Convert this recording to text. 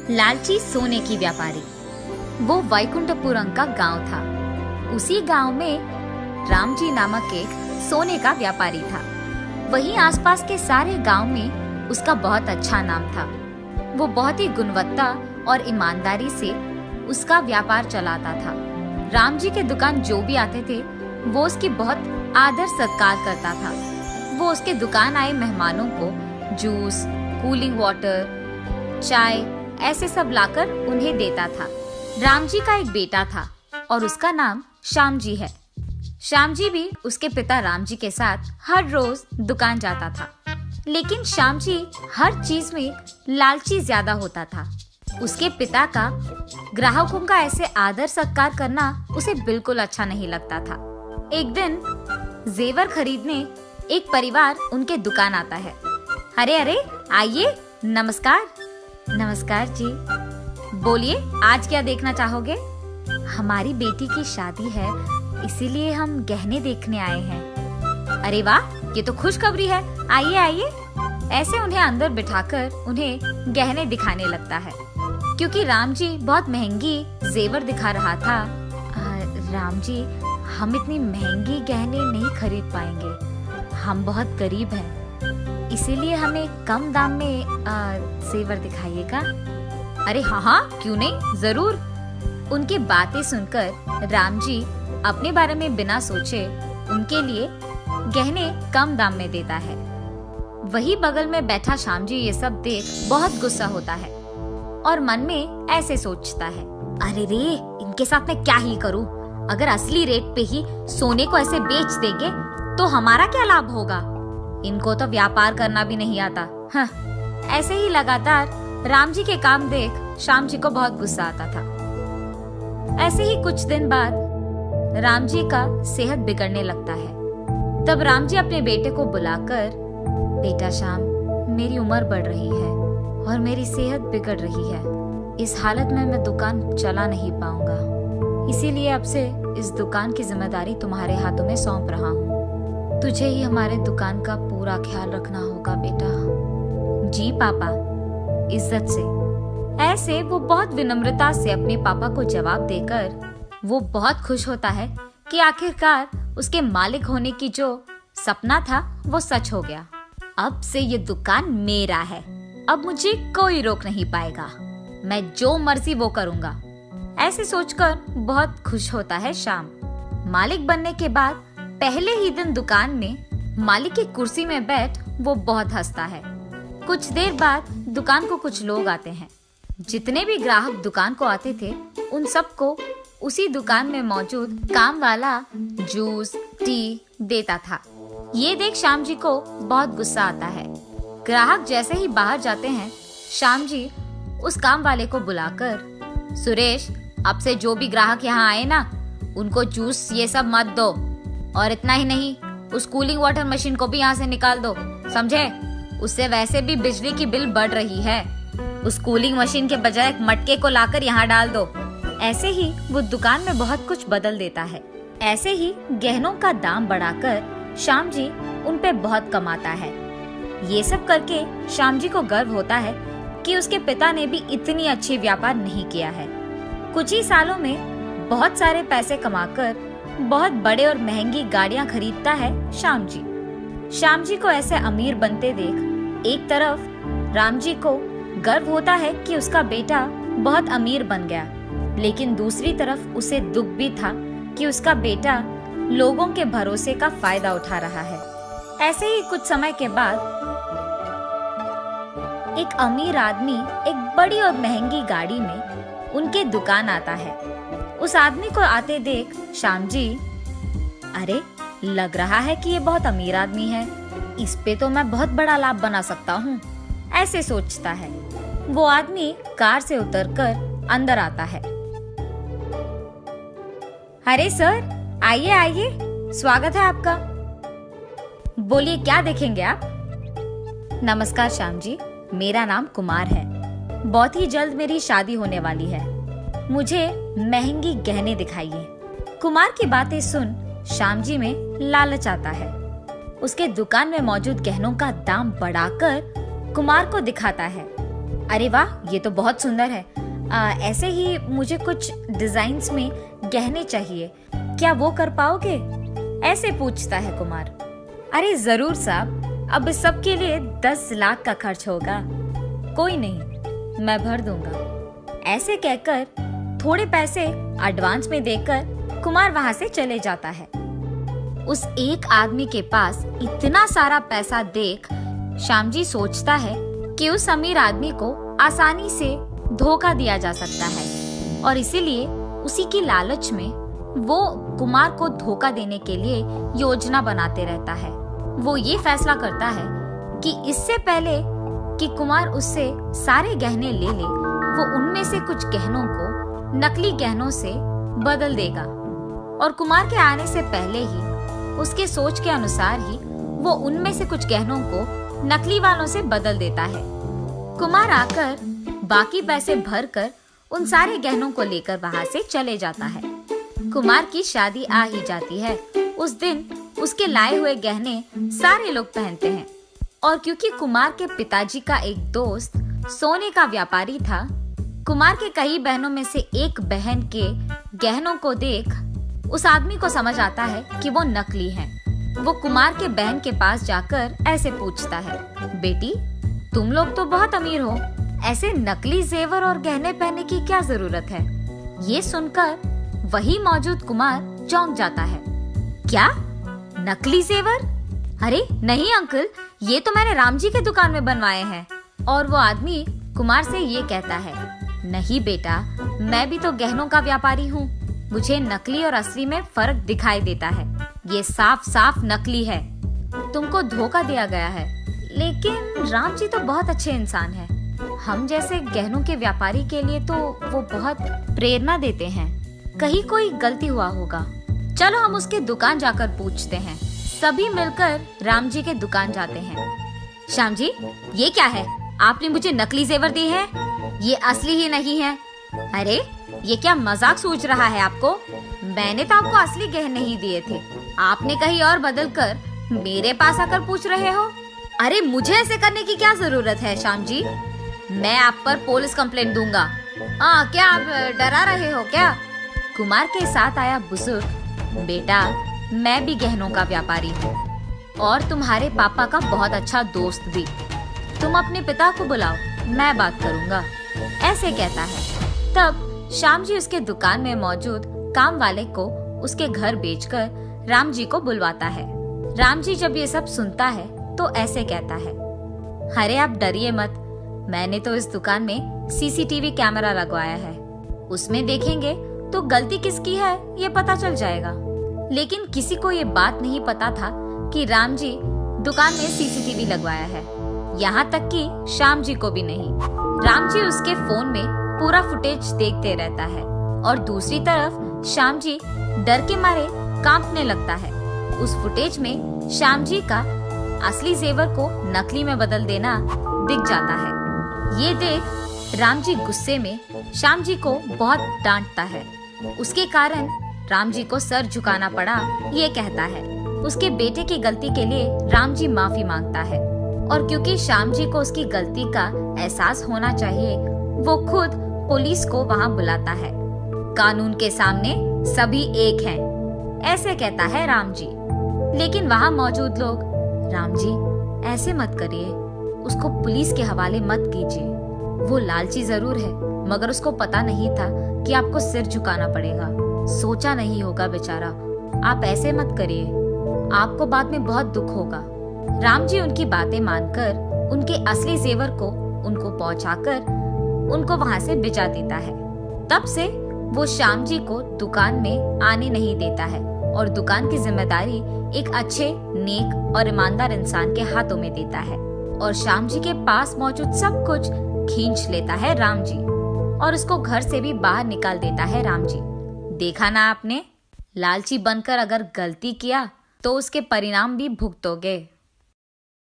लालची सोने की व्यापारी। वो वैकुंठपुरम का गांव था। उसी गांव में रामजी नामक एक सोने का व्यापारी था। वहीं आसपास के सारे गांव में उसका बहुत अच्छा नाम था। वो बहुत ही गुणवत्ता और ईमानदारी से उसका व्यापार चलाता था। रामजी के दुकान जो भी आते थे वो उसकी बहुत आदर सत्कार करता था। वो उसके दुकान आए मेहमानों को जूस, कूलिंग वाटर, चाय ऐसे सब लाकर उन्हें देता था। रामजी का एक बेटा था और उसका नाम श्यामजी है। श्यामजी भी उसके पिता रामजी के साथ हर रोज दुकान जाता था। लेकिन श्यामजी हर चीज में लालची ज्यादा होता था। उसके पिता का ग्राहकों का ऐसे आदर सत्कार करना उसे बिल्कुल अच्छा नहीं लगता था। एक दिन जेवर खरीदने एक परिवार उनके दुकान आता है। अरे अरे आइए, नमस्कार। नमस्कार जी, बोलिए आज क्या देखना चाहोगे? हमारी बेटी की शादी है, इसीलिए हम गहने देखने आए हैं। अरे वाह, ये तो खुशखबरी है। आइए आइए। ऐसे उन्हें अंदर बिठाकर उन्हें गहने दिखाने लगता है। क्योंकि रामजी बहुत महंगी जेवर दिखा रहा था। रामजी, हम इतनी महंगी गहने नहीं खरीद पाएंगे। हम बहुत गरीब हैं, इसीलिए हमें कम दाम में जेवर दिखाइएगा। अरे हाँ हाँ, क्यों नहीं, जरूर। उनकी बातें सुनकर रामजी अपने बारे में बिना सोचे उनके लिए गहने कम दाम में देता है। वही बगल में बैठा श्यामजी ये सब देख बहुत गुस्सा होता है और मन में ऐसे सोचता है, अरे रे, इनके साथ मैं क्या ही करूं? अगर असली रेट पे ही सोने को ऐसे बेच देंगे तो हमारा क्या लाभ होगा? इनको तो व्यापार करना भी नहीं आता। हाँ। ऐसे ही लगातार रामजी के काम देख श्यामजी को बहुत गुस्सा आता था। ऐसे ही कुछ दिन बाद रामजी का सेहत बिगड़ने लगता है। तब रामजी अपने बेटे को बुलाकर, बेटा श्याम, मेरी उम्र बढ़ रही है और मेरी सेहत बिगड़ रही है। इस हालत में मैं दुकान चला नहीं पाऊंगा, इसीलिए अब से इस दुकान की जिम्मेदारी तुम्हारे हाथों में सौंप रहा हूँ। तुझे ही हमारे दुकान का पूरा ख्याल रखना होगा बेटा। जी पापा, इज्जत से। ऐसे वो बहुत विनम्रता से अपने पापा को जवाब देकर वो बहुत खुश होता है कि आखिरकार उसके मालिक होने की जो सपना था वो सच हो गया। अब से ये दुकान मेरा है, अब मुझे कोई रोक नहीं पाएगा। मैं जो मर्जी वो करूंगा। ऐसे सोचकर बहुत खुश होता है श्याम। मालिक बनने के बाद पहले ही दिन दुकान में मालिक की कुर्सी में बैठ वो बहुत हंसता है। कुछ देर बाद दुकान को कुछ लोग आते हैं। जितने भी ग्राहक दुकान को आते थे उन सबको उसी दुकान में मौजूद काम वाला जूस, टी देता था। ये देख श्याम जी को बहुत गुस्सा आता है। ग्राहक जैसे ही बाहर जाते हैं, श्याम जी उस काम वाले को बुलाकर, सुरेश, अब से जो भी ग्राहक यहाँ आए ना, उनको जूस ये सब मत दो, और इतना ही नहीं, उस कूलिंग वाटर मशीन को भी यहाँ से निकाल दो, समझे? उससे वैसे भी बिजली की बिल बढ़ रही है। उस कूलिंग मशीन के बजाय एक मटके को लाकर यहाँ डाल दो। ऐसे ही वो दुकान में बहुत कुछ बदल देता है। ऐसे ही गहनों का दाम बढ़ाकर श्याम जी उन पे बहुत कमाता है। ये सब करके श्याम जी को गर्व होता है कि उसके पिता ने भी इतनी अच्छी व्यापार नहीं किया है। कुछ ही सालों में बहुत सारे पैसे कमाकर बहुत बड़े और महंगी गाड़ियां खरीदता है श्याम जी। श्याम जी को ऐसे अमीर बनते देख एक तरफ राम जी को गर्व होता है कि उसका बेटा बहुत अमीर बन गया, लेकिन दूसरी तरफ उसे दुख भी था कि उसका बेटा लोगों के भरोसे का फायदा उठा रहा है। ऐसे ही कुछ समय के बाद एक अमीर आदमी एक बड़ी और महंगी गाड़ी में उनके दुकान आता है। उस आदमी को आते देख श्याम जी, अरे लग रहा है कि ये बहुत अमीर आदमी है, इस पे तो मैं बहुत बड़ा लाभ बना सकता हूँ, ऐसे सोचता है। वो आदमी कार से उतरकर अंदर आता है। अरे सर, आइए आइए, स्वागत है आपका। बोलिए क्या देखेंगे आप? नमस्कार श्याम जी, मेरा नाम कुमार है। बहुत ही जल्द मेरी शादी होने वाली है, मुझे महंगी गहने दिखाइए। कुमार की बातें सुन श्याम जी में लालच आता है। उसके दुकान में मौजूद गहनों का दाम बढ़ाकर कुमार को दिखाता है। अरे वाह, ये तो बहुत सुंदर है। ऐसे ही मुझे कुछ डिजाइन्स में गहने चाहिए, क्या वो कर पाओगे? ऐसे पूछता है कुमार। अरे जरूर साहब, अब इस सब के लिए 10 लाख का खर्च होगा। कोई नहीं, मैं भर दूंगा। ऐसे कहकर थोड़े पैसे एडवांस में देकर कुमार वहां से चले जाता है। उस एक आदमी के पास इतना सारा पैसा देख श्यामजी सोचता है कि उस अमीर आदमी को आसानी से धोखा दिया जा सकता है और इसीलिए उसी की लालच में वो कुमार को धोखा देने के लिए योजना बनाते रहता है। वो ये फैसला करता है कि इससे पहले कि कुमार उससे सारे गहने ले ले, वो उनमें से कुछ गहनों को नकली गहनों से बदल देगा और कुमार के आने से पहले ही, उसके सोच के अनुसार ही, वो उनमें से कुछ गहनों को नकली वालों से बदल देता है। कुमार आकर बाकी पैसे भरकर उन सारे गहनों को लेकर वहां से चले जाता है। कुमार की शादी आ ही जाती है। उस दिन उसके लाए हुए गहने सारे लोग पहनते हैं और क्योंकि कुमार के पिताजी का एक दोस्त सोने का व्यापारी था, कुमार के कई बहनों में से एक बहन के गहनों को देख उस आदमी को समझ आता है कि वो नकली हैं। वो कुमार के बहन के पास जाकर ऐसे पूछता है, बेटी तुम लोग तो बहुत अमीर हो, ऐसे नकली जेवर और गहने पहनने की क्या जरूरत है? ये सुनकर वही मौजूद कुमार चौंक जाता है। क्या नकली जेवर? अरे नहीं अंकल, ये तो मैंने राम जी के दुकान में बनवाए हैं। और वो आदमी कुमार से ये कहता है, नहीं बेटा, मैं भी तो गहनों का व्यापारी हूँ, मुझे नकली और असली में फर्क दिखाई देता है। ये साफ साफ नकली है, तुमको धोखा दिया गया है। लेकिन राम जी तो बहुत अच्छे इंसान हैं, हम जैसे गहनों के व्यापारी के लिए तो वो बहुत प्रेरणा देते हैं। कहीं कोई गलती हुआ होगा, चलो हम उसके दुकान जाकर पूछते हैं। सभी मिलकर राम जी के दुकान जाते हैं। श्याम जी, ये क्या है? आपने मुझे नकली जेवर दिए हैं, ये असली ही नहीं है। अरे ये क्या मजाक सूझ रहा है आपको? मैंने तो आपको असली गहने ही दिए थे, आपने कहीं और बदल कर मेरे पास आकर पूछ रहे हो। अरे मुझे ऐसे करने की क्या जरूरत है श्याम जी? मैं आप पर पुलिस कंप्लेंट दूंगा। क्या आप डरा रहे हो क्या? कुमार के साथ आया बुजुर्ग, बेटा मैं भी गहनों का व्यापारी हूँ और तुम्हारे पापा का बहुत अच्छा दोस्त भी। तुम अपने पिता को बुलाओ, मैं बात करूँगा, ऐसे कहता है। तब श्याम जी उसके दुकान में मौजूद काम वाले को उसके घर बेचकर राम जी को बुलवाता है। राम जी जब ये सब सुनता है तो ऐसे कहता है, अरे आप डरिए मत, मैंने तो इस दुकान में सीसीटीवी कैमरा लगवाया है, उसमें देखेंगे तो गलती किसकी है ये पता चल जाएगा। लेकिन किसी को ये बात नहीं पता था कि राम जी दुकान में सीसीटीवी लगवाया है, यहाँ तक कि श्याम जी को भी नहीं। राम जी उसके फोन में पूरा फुटेज देखते रहता है और दूसरी तरफ श्याम जी डर के मारे कांपने लगता है। उस फुटेज में श्याम जी का असली जेवर को नकली में बदल देना दिख जाता है। ये देख राम जी गुस्से में श्याम जी को बहुत डांटता है। उसके कारण राम जी को सर झुकाना पड़ा। ये कहता है उसके बेटे की गलती के लिए राम जी माफी मांगता है और क्योंकि श्याम जी को उसकी गलती का एहसास होना चाहिए, वो खुद पुलिस को वहाँ बुलाता है। कानून के सामने सभी एक हैं, ऐसे कहता है राम जी। लेकिन वहाँ मौजूद लोग, राम जी ऐसे मत करिए, उसको पुलिस के हवाले मत कीजिए, वो लालची जरूर है मगर उसको पता नहीं था कि आपको सिर झुकाना पड़ेगा, सोचा नहीं होगा बेचारा, आप ऐसे मत करिए, आपको बाद में बहुत दुख होगा। राम जी उनकी बातें मानकर उनके असली जेवर को उनको पहुंचाकर उनको वहां से भिजा देता है। तब से वो श्याम जी को दुकान में आने नहीं देता है और दुकान की जिम्मेदारी एक अच्छे, नेक और ईमानदार इंसान के हाथों में देता है और श्याम जी के पास मौजूद सब कुछ खींच लेता है राम जी और उसको घर से भी बाहर निकाल देता है राम जी। देखा ना आपने, लालची बनकर अगर गलती किया तो उसके परिणाम भी भुगतोगे।